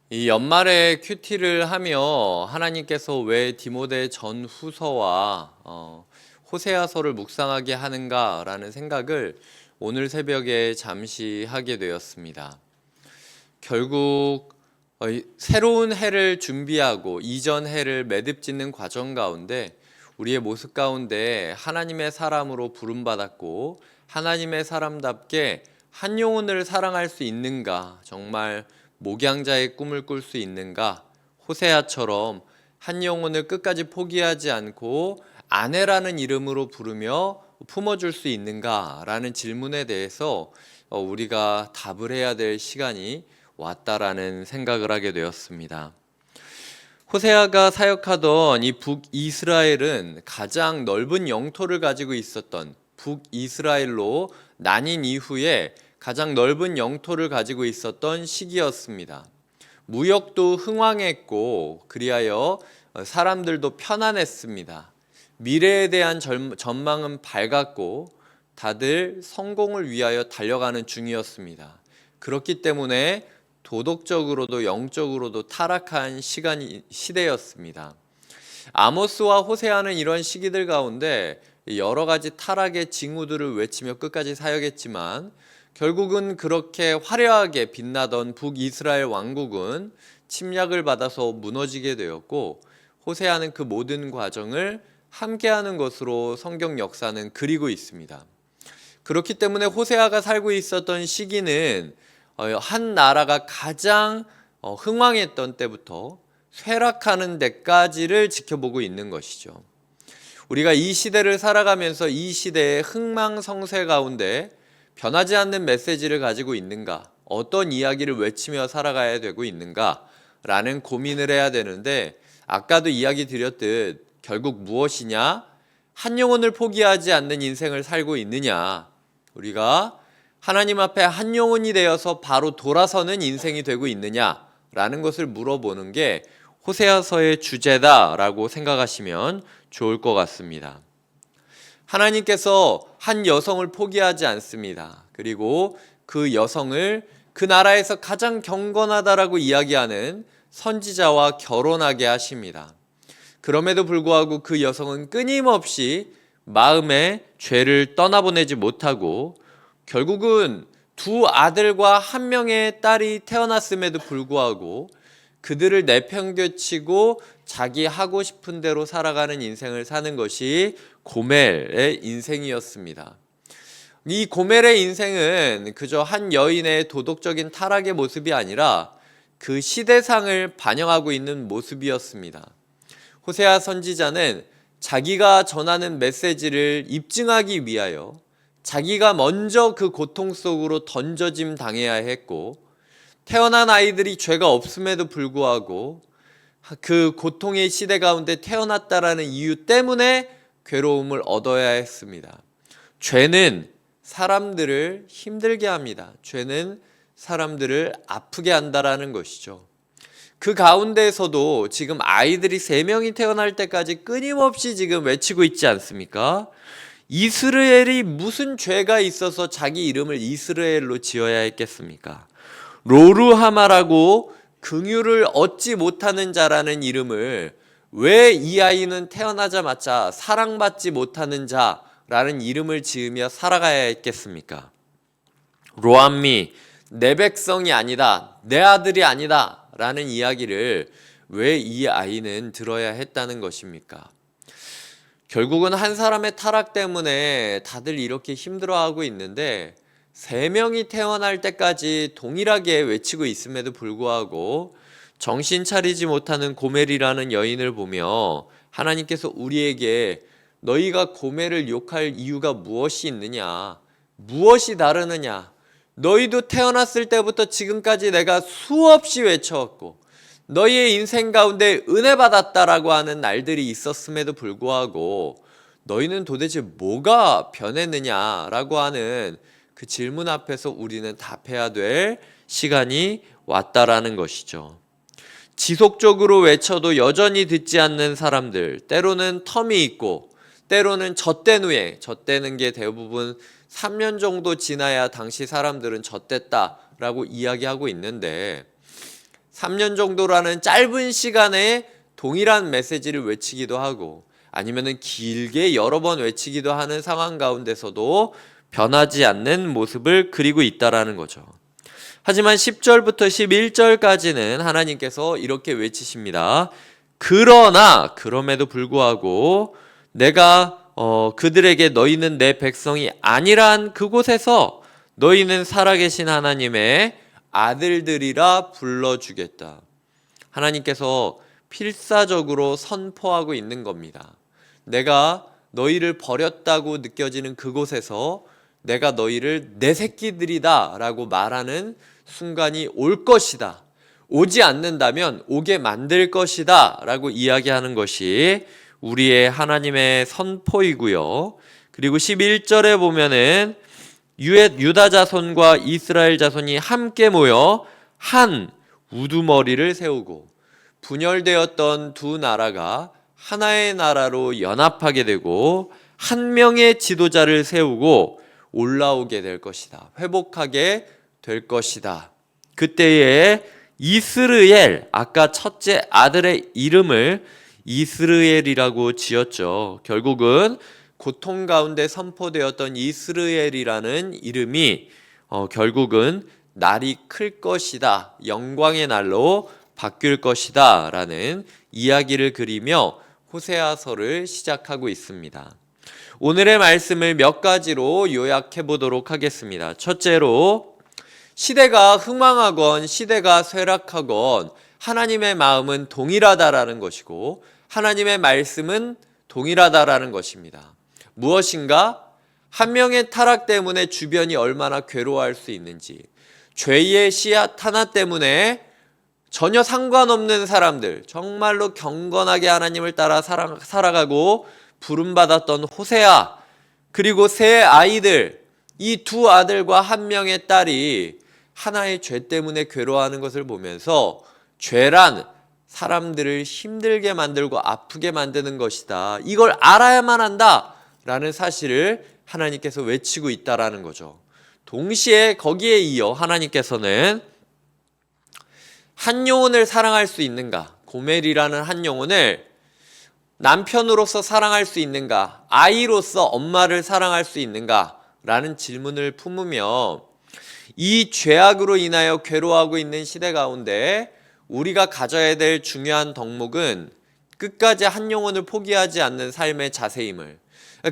이 연말에 큐티를 하며 하나님께서 왜 디모데 전후서와 호세아서를 묵상하게 하는가라는 생각을 오늘 새벽에 잠시 하게 되었습니다. 결국 새로운 해를 준비하고 이전 해를 매듭짓는 과정 가운데 우리의 모습 가운데 하나님의 사람으로 부름받았고 하나님의 사람답게 한 영혼을 사랑할 수 있는가, 정말 목양자의 꿈을 꿀 수 있는가, 호세아처럼 한 영혼을 끝까지 포기하지 않고 아내라는 이름으로 부르며 품어줄 수 있는가라는 질문에 대해서 우리가 답을 해야 될 시간이 왔다라는 생각을 하게 되었습니다. 호세아가 사역하던 이 북이스라엘은 가장 넓은 영토를 가지고 있었던, 북이스라엘로 나뉜 이후에 가장 넓은 영토를 가지고 있었던 시기였습니다. 무역도 흥왕했고 그리하여 사람들도 편안했습니다. 미래에 대한 전망은 밝았고 다들 성공을 위하여 달려가는 중이었습니다. 그렇기 때문에 도덕적으로도 영적으로도 타락한 시대였습니다. 아모스와 호세아는 이런 시기들 가운데 여러 가지 타락의 징후들을 외치며 끝까지 사역했지만 결국은 그렇게 화려하게 빛나던 북이스라엘 왕국은 침략을 받아서 무너지게 되었고, 호세아는 그 모든 과정을 함께하는 것으로 성경 역사는 그리고 있습니다. 그렇기 때문에 호세아가 살고 있었던 시기는 한 나라가 가장 흥왕했던 때부터 쇠락하는 데까지를 지켜보고 있는 것이죠. 우리가 이 시대를 살아가면서 이 시대의 흥망성쇠 가운데 변하지 않는 메시지를 가지고 있는가, 어떤 이야기를 외치며 살아가야 되고 있는가 라는 고민을 해야 되는데, 아까도 이야기 드렸듯 결국 무엇이냐? 한 영혼을 포기하지 않는 인생을 살고 있느냐, 우리가 하나님 앞에 한 영혼이 되어서 바로 돌아서는 인생이 되고 있느냐라는 것을 물어보는 게 호세아서의 주제다라고 생각하시면 좋을 것 같습니다. 하나님께서 한 여성을 포기하지 않습니다. 그리고 그 여성을 그 나라에서 가장 경건하다라고 이야기하는 선지자와 결혼하게 하십니다. 그럼에도 불구하고 그 여성은 끊임없이 마음의 죄를 떠나보내지 못하고 결국은 두 아들과 한 명의 딸이 태어났음에도 불구하고 그들을 내팽개치고 자기 하고 싶은 대로 살아가는 인생을 사는 것이 고멜의 인생이었습니다. 이 고멜의 인생은 그저 한 여인의 도덕적인 타락의 모습이 아니라 그 시대상을 반영하고 있는 모습이었습니다. 호세아 선지자는 자기가 전하는 메시지를 입증하기 위하여 자기가 먼저 그 고통 속으로 던져짐 당해야 했고, 태어난 아이들이 죄가 없음에도 불구하고 그 고통의 시대 가운데 태어났다라는 이유 때문에 괴로움을 얻어야 했습니다. 죄는 사람들을 힘들게 합니다. 죄는 사람들을 아프게 한다라는 것이죠. 그 가운데에서도 지금 아이들이 3명이 태어날 때까지 끊임없이 지금 외치고 있지 않습니까? 이스라엘이 무슨 죄가 있어서 자기 이름을 이스라엘로 지어야 했겠습니까? 로루하마라고 긍휼을 얻지 못하는 자라는 이름을 왜 이 아이는 태어나자마자 사랑받지 못하는 자라는 이름을 지으며 살아가야 했겠습니까? 로암미, 내 백성이 아니다, 내 아들이 아니다 라는 이야기를 왜 이 아이는 들어야 했다는 것입니까? 결국은 한 사람의 타락 때문에 다들 이렇게 힘들어하고 있는데 3명이 태어날 때까지 동일하게 외치고 있음에도 불구하고 정신 차리지 못하는 고멜이라는 여인을 보며 하나님께서 우리에게 너희가 고멜을 욕할 이유가 무엇이 있느냐, 무엇이 다르느냐, 너희도 태어났을 때부터 지금까지 내가 수없이 외쳐왔고 너희의 인생 가운데 은혜 받았다라고 하는 날들이 있었음에도 불구하고 너희는 도대체 뭐가 변했느냐라고 하는 그 질문 앞에서 우리는 답해야 될 시간이 왔다라는 것이죠. 지속적으로 외쳐도 여전히 듣지 않는 사람들, 때로는 텀이 있고 때로는 젖된 후에, 젖대는 게 대부분 3년 정도 지나야 당시 사람들은 젖됐다라고 이야기하고 있는데 3년 정도라는 짧은 시간에 동일한 메시지를 외치기도 하고 아니면은 길게 여러 번 외치기도 하는 상황 가운데서도 변하지 않는 모습을 그리고 있다라는 거죠. 하지만 10절부터 11절까지는 하나님께서 이렇게 외치십니다. 그러나 그럼에도 불구하고 내가 그들에게 너희는 내 백성이 아니란 그곳에서 너희는 살아계신 하나님의 아들들이라 불러주겠다. 하나님께서 필사적으로 선포하고 있는 겁니다. 내가 너희를 버렸다고 느껴지는 그곳에서 내가 너희를 내 새끼들이다 라고 말하는 순간이 올 것이다. 오지 않는다면 오게 만들 것이다 라고 이야기하는 것이 우리의 하나님의 선포이고요. 그리고 11절에 보면은 유다 자손과 이스라엘 자손이 함께 모여 한 우두머리를 세우고 분열되었던 두 나라가 하나의 나라로 연합하게 되고 한 명의 지도자를 세우고 올라오게 될 것이다. 회복하게 될 것이다. 그때에 이스르엘, 아까 첫째 아들의 이름을 이스르엘이라고 지었죠. 결국은 고통 가운데 선포되었던 이스르엘이라는 이름이 결국은 날이 클 것이다. 영광의 날로 바뀔 것이다. 라는 이야기를 그리며 호세아서를 시작하고 있습니다. 오늘의 말씀을 몇 가지로 요약해 보도록 하겠습니다. 첫째로 시대가 흥망하건 시대가 쇠락하건 하나님의 마음은 동일하다라는 것이고 하나님의 말씀은 동일하다라는 것입니다. 무엇인가? 한 명의 타락 때문에 주변이 얼마나 괴로워할 수 있는지, 죄의 씨앗 하나 때문에 전혀 상관없는 사람들, 정말로 경건하게 하나님을 따라 살아가고 부름받았던 호세아, 그리고 세 아이들, 이 두 아들과 한 명의 딸이 하나의 죄 때문에 괴로워하는 것을 보면서 죄란 사람들을 힘들게 만들고 아프게 만드는 것이다. 이걸 알아야만 한다. 라는 사실을 하나님께서 외치고 있다라는 거죠. 동시에 거기에 이어 하나님께서는 한 영혼을 사랑할 수 있는가? 고멜이라는 한 영혼을 남편으로서 사랑할 수 있는가? 아이로서 엄마를 사랑할 수 있는가? 라는 질문을 품으며 이 죄악으로 인하여 괴로워하고 있는 시대 가운데 우리가 가져야 될 중요한 덕목은 끝까지 한 영혼을 포기하지 않는 삶의 자세임을,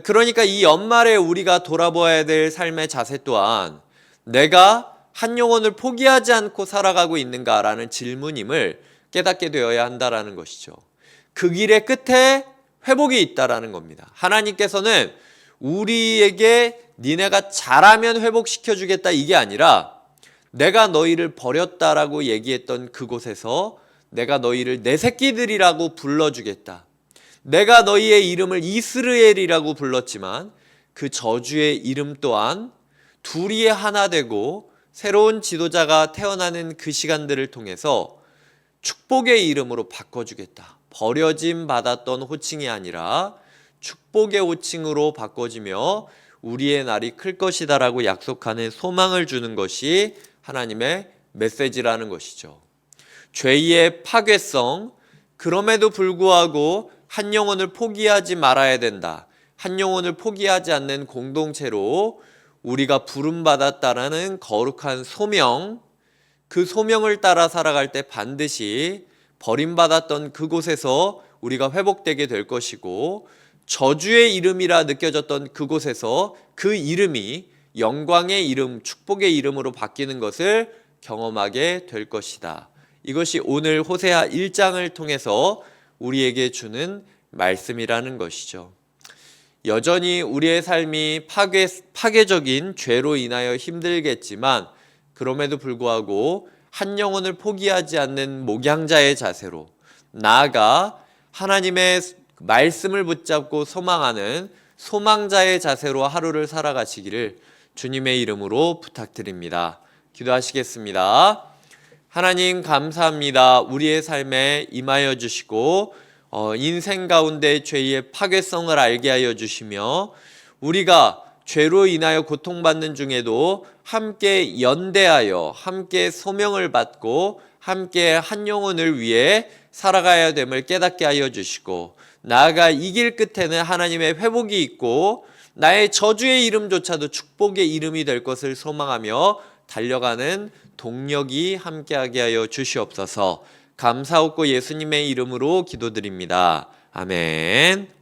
그러니까 이 연말에 우리가 돌아보아야 될 삶의 자세 또한 내가 한 영혼을 포기하지 않고 살아가고 있는가라는 질문임을 깨닫게 되어야 한다라는 것이죠. 그 길의 끝에 회복이 있다라는 겁니다. 하나님께서는 우리에게 니네가 잘하면 회복시켜 주겠다 이게 아니라 내가 너희를 버렸다라고 얘기했던 그곳에서 내가 너희를 내 새끼들이라고 불러주겠다. 내가 너희의 이름을 이스르엘이라고 불렀지만 그 저주의 이름 또한 둘이 하나 되고 새로운 지도자가 태어나는 그 시간들을 통해서 축복의 이름으로 바꿔주겠다. 버려짐 받았던 호칭이 아니라 축복의 호칭으로 바꿔지며 우리의 날이 클 것이다 라고 약속하는 소망을 주는 것이 하나님의 메시지라는 것이죠. 죄의 파괴성, 그럼에도 불구하고 한 영혼을 포기하지 말아야 된다. 한 영혼을 포기하지 않는 공동체로 우리가 부름받았다라는 거룩한 소명, 그 소명을 따라 살아갈 때 반드시 버림받았던 그곳에서 우리가 회복되게 될 것이고 저주의 이름이라 느껴졌던 그곳에서 그 이름이 영광의 이름, 축복의 이름으로 바뀌는 것을 경험하게 될 것이다. 이것이 오늘 호세아 1장을 통해서 우리에게 주는 말씀이라는 것이죠. 여전히 우리의 삶이 파괴적인 죄로 인하여 힘들겠지만 그럼에도 불구하고 한 영혼을 포기하지 않는 목양자의 자세로 나아가 하나님의 말씀을 붙잡고 소망하는 소망자의 자세로 하루를 살아가시기를 주님의 이름으로 부탁드립니다. 기도하시겠습니다. 하나님 감사합니다. 우리의 삶에 임하여 주시고 인생 가운데 죄의 파괴성을 알게 하여 주시며 우리가 죄로 인하여 고통받는 중에도 함께 연대하여 함께 소명을 받고 함께 한 영혼을 위해 살아가야 됨을 깨닫게 하여 주시고, 나아가 이 길 끝에는 하나님의 회복이 있고 나의 저주의 이름조차도 축복의 이름이 될 것을 소망하며 달려가는 동력이 함께하게 하여 주시옵소서. 감사하고 예수님의 이름으로 기도드립니다. 아멘.